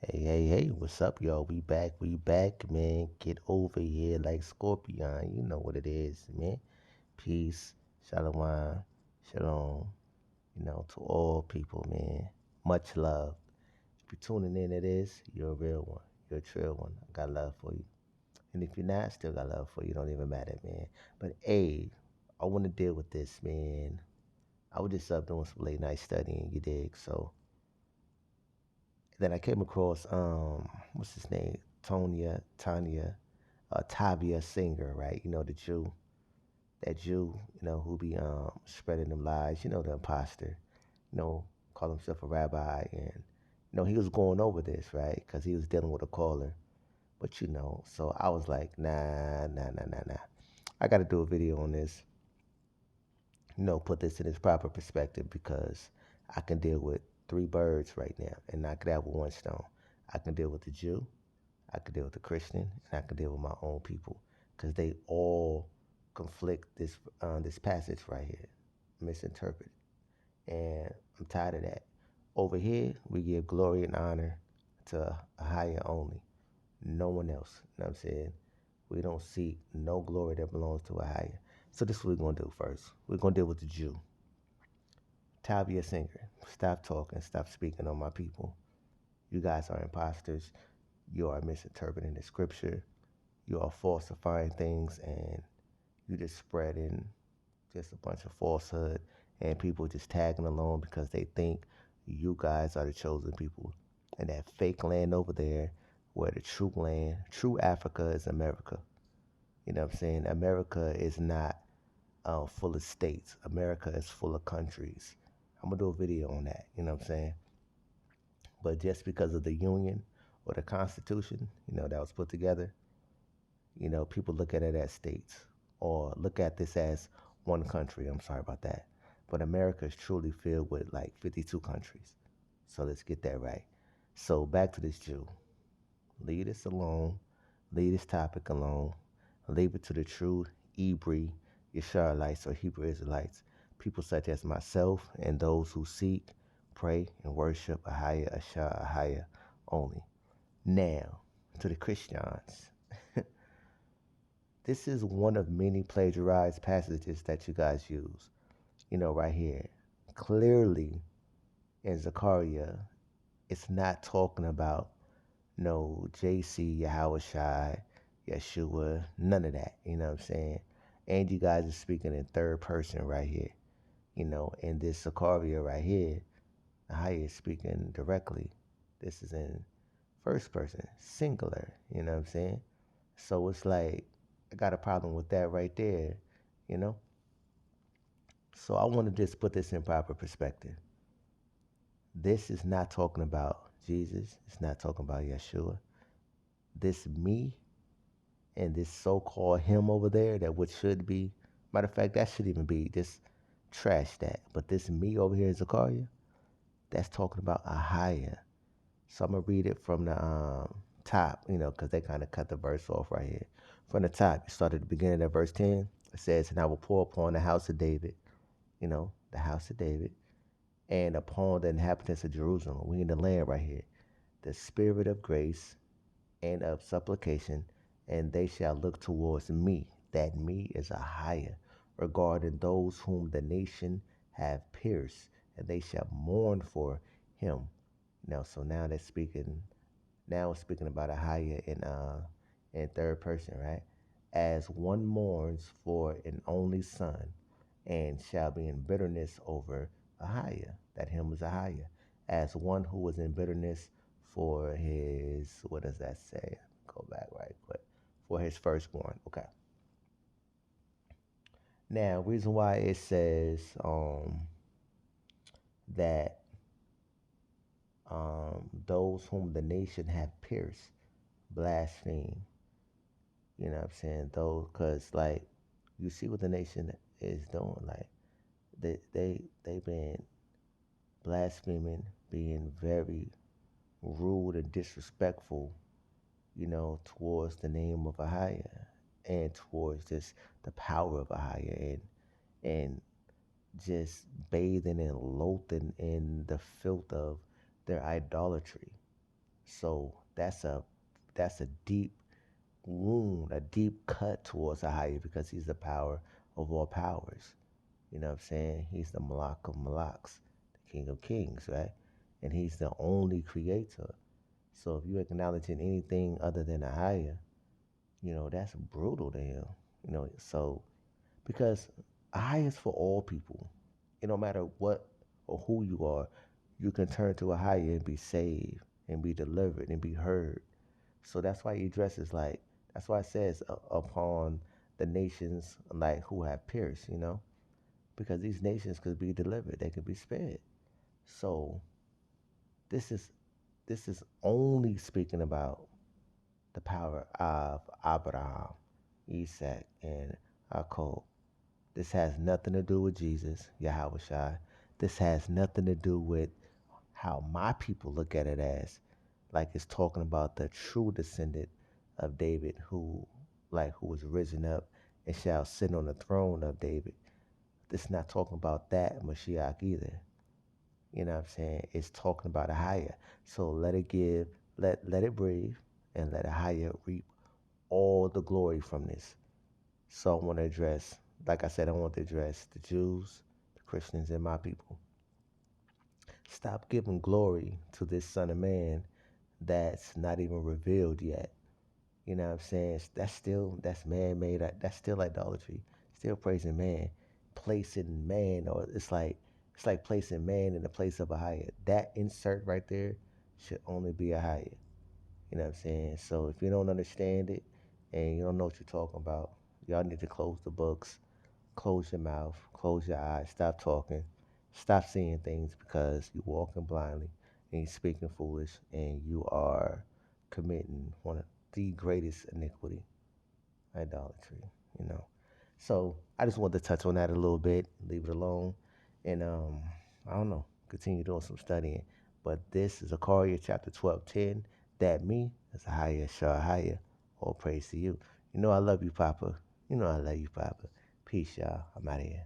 Hey, what's up, y'all? We back, man. Get over here like Scorpion. You know what it is, man. Peace, shalom, shalom, to all people, man. Much love. If you're tuning in to this, you're a real one. You're a true one. I got love for you. And if you're not, still got love for you. Don't even matter, man. But hey, I want to deal with this, man. I was just up doing some late night studying, you dig? So then I came across what's his name? Tovia Singer, right? You know, the Jew, that Jew, who be spreading them lies, the imposter, you know, call himself a rabbi, and he was going over this, right? Because he was dealing with a caller, but so I was like, nah. I got to do a video on this, put this in its proper perspective because I can deal with three birds right now and knock it out with one stone. I can deal with the Jew, I could deal with the Christian, and I could deal with my own people, because they all conflict this passage right here, misinterpret, and I'm tired of that. Over here, we give glory and honor to a higher only, no one else. You know what I'm saying? We don't seek no glory that belongs to a higher. So this is what we're gonna do first. We're gonna deal with the Jew, Tovia Singer. Stop talking. Stop speaking on my people. You guys are imposters. You are misinterpreting the scripture. You are falsifying things, and you just spreading just a bunch of falsehood, and people just tagging along because they think you guys are the chosen people. And that fake land over there, where the true land, true Africa is America. You know what I'm saying? America is not full of states. America is full of countries. I'm gonna do a video on that. You know what I'm saying? But just because of the Union or the Constitution, that was put together, people look at it as states or look at this as one country. I'm sorry about that. But America is truly filled with like 52 countries. So let's get that right. So back to this Jew. Leave this alone. Leave this topic alone. Leave it to the true Hebrew Yisraelites or Hebrew Israelites, people such as myself and those who seek, pray, and worship Ahaya, Ashar, Ahaya only. Now, to the Christians. This is one of many plagiarized passages that you guys use. Right here. Clearly, in Zechariah, it's not talking about no JC, Yahushai, Yeshua, none of that. You know what I'm saying? And you guys are speaking in third person right here. In this Zechariah right here, Ahaya is speaking directly. This is in first person, singular. You know what I'm saying? So it's like, I got a problem with that right there, you know? So I want to just put this in proper perspective. This is not talking about Jesus. It's not talking about Yeshua. This me and this so-called him over there, that what should be, matter of fact, that should even be, just trash that. But this me over here in Zechariah, that's talking about a higher. So I'm going to read it from the top, because they kind of cut the verse off right here. From the top, it started at the beginning of verse 10. It says, and I will pour upon the house of David, the house of David, and upon the inhabitants of Jerusalem. We in the land right here. The spirit of grace and of supplication, and they shall look towards me. That me is a higher, regarding those whom the nation have pierced, and they shall mourn for him. So now they're speaking. Now it's speaking about a higher in third person, right? As one mourns for an only son, and shall be in bitterness over Ahiah. That him is Ahiah. As one who was in bitterness for his, what does that say? Go back right quick. For his firstborn. Okay. Now, reason why it says that those whom the nation have pierced blaspheme. You know what I'm saying? Those, because like you see what the nation is doing. Like they've been blaspheming, being very rude and disrespectful, towards the name of Ahia and towards just the power of Ahia, and just bathing and loathing in the filth of their idolatry. So that's a deep wound, a deep cut towards a higher because he's the power of all powers. You know what I'm saying? He's the Malak of Malaks, the King of Kings, right? And he's the only creator. So if you're acknowledging anything other than a higher, that's brutal to him. So because a higher is for all people. It no matter what or who you are, you can turn to a higher and be saved and be delivered and be heard. So that's why he addresses like that's why it says upon the nations like who have pierced, because these nations could be delivered, they could be spared. So this is this is only speaking about the power of Abraham, Isaac, and Jacob. This has nothing to do with Jesus, Yahweh Shai. This has nothing to do with how my people look at it as like it's talking about the true descendant of David who was risen up and shall sit on the throne of David. This is not talking about that Mashiach either. You know what I'm saying? It's talking about a higher. So let it breathe and let a higher reap all the glory from this. So I want to address, like I said, I want to address the Jews, the Christians, and my people. Stop giving glory to this Son of Man that's not even revealed yet. You know what I'm saying? That's man made. That's still idolatry. Still praising man, placing man, or it's like placing man in the place of a higher. That insert right there should only be a higher. You know what I'm saying? So if you don't understand it and you don't know what you're talking about, y'all need to close the books, close your mouth, close your eyes, stop talking, stop seeing things because you're walking blindly and you're speaking foolish and you are committing one of the greatest iniquity, idolatry, you know. So I just wanted to touch on that a little bit, leave it alone, and I don't know, continue doing some studying. But this is Zechariah chapter 12:10. That me is a higher, shall higher. All praise to you. You know I love you, Papa. You know I love you, Papa. Peace, y'all. I'm out of here.